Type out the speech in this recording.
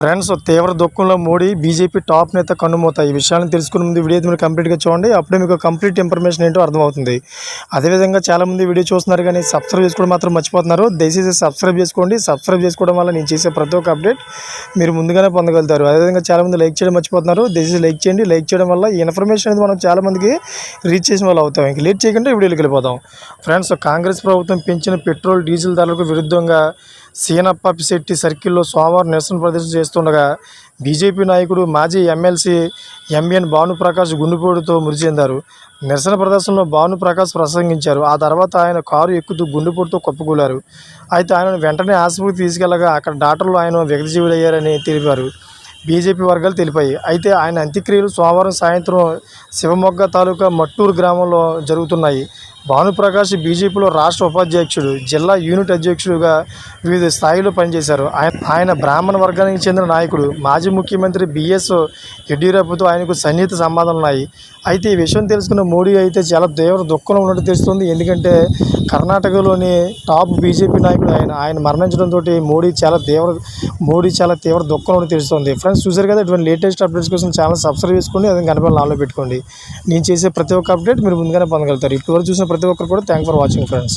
Friends, తీవ్ర దుఃఖంలో Modi BJP top నేత కన్నుమూత. ఈ విషయాలను తెలుసుకునే ముందు వీడియో మీరు కంప్లీట్గా చూడండి. అప్పుడే మీకు కంప్లీట్ ఇన్ఫర్మేషన్ ఏంటో అర్థమవుతుంది. అదేవిధంగా చాలామంది వీడియో చూస్తున్నారు కానీ సబ్స్క్రైబ్ చేసుకోవడం మాత్రం మర్చిపోతున్నారు. దయచేసి సబ్స్క్రైబ్ చేసుకోండి. సబ్స్క్రైబ్ చేసుకోవడం వల్ల నేను చేసే ప్రతి ఒక్క అప్డేట్ మీరు ముందుగానే పొందగలుగుతారు. అదేవిధంగా చాలామంది లైక్ చేయడం మర్చిపోతున్నారు. దయచేసి లైక్ చేయండి. లైక్ చేయడం వల్ల ఈ ఇన్ఫర్మేషన్ అనేది మనం చాలామందికి రీచ్ చేసిన వాళ్ళు అవుతాం. ఇంక లేట్ చేయకుండా వీడియోకి వెళ్ళిపోతాం. ఫ్రెండ్స్, కాంగ్రెస్ ప్రభుత్వం పెంచిన పెట్రోల్ డీజిల్ ధరలకు విరుద్ధంగా సీనప్పశెట్టి సర్కిల్లో సోమవారం నిరసన ప్రదర్శన చేస్తుండగా బీజేపీ నాయకుడు మాజీ ఎమ్మెల్సీ ఎంఎన్ భానుప్రకాష్ గుండెపోటుతో మృతి చెందారు. నిరసన ప్రదర్శనలో భానుప్రకాష్ ప్రసంగించారు. ఆ తర్వాత ఆయన కారు ఎక్కుతూ గుండెపోటుతో కుప్పకూలారు. అయితే ఆయనను వెంటనే ఆసుపత్రికి తీసుకెళ్లగా అక్కడ డాక్టర్లు ఆయన విగతజీవులయ్యారని తెలిపారు. బీజేపీ వర్గాలు తెలిపాయి. అయితే ఆయన అంత్యక్రియలు సోమవారం సాయంత్రం శివమొగ్గ తాలూకా మట్టూరు గ్రామంలో జరుగుతున్నాయి. భానుప్రకాష్ బీజేపీలో రాష్ట్ర ఉపాధ్యక్షుడు, జిల్లా యూనిట్ అధ్యక్షుడిగా వివిధ స్థాయిలో పనిచేశారు. ఆయన బ్రాహ్మణ వర్గానికి చెందిన నాయకుడు. మాజీ ముఖ్యమంత్రి బిఎస్ యడ్యూరప్పతో ఆయనకు సన్నిహిత సంబంధాలు ఉన్నాయి. అయితే ఈ విషయం తెలుసుకున్న మోడీ అయితే చాలా తీవ్ర దుఃఖంలో ఉన్నట్టు తెలుస్తుంది. ఎందుకంటే కర్ణాటకలోని టాప్ బీజేపీ నాయకుడు ఆయన మరణించడంతో మోడీ చాలా తీవ్ర దుఃఖంలో ఉన్నట్టు తెలుస్తుంది. ఫ్రెండ్స్, చూసారు కదా, ఇటువంటి లేటెస్ట్ అప్డేట్స్ కోసం ఛానల్ సబ్స్క్రైబ్ చేసుకోండి. అదే గంట ఆన్లో పెట్టుకోండి. నేను చేసే ప్రతి ఒక్క అప్డేట్ మీరు ముందుగానే పొందగలుగుతారు. ఇప్పటివరకు చూసిన ప్రతి ఒక్కరు కూడా థ్యాంక్ ఫర్ వాచింగ్ ఫ్రెండ్స్.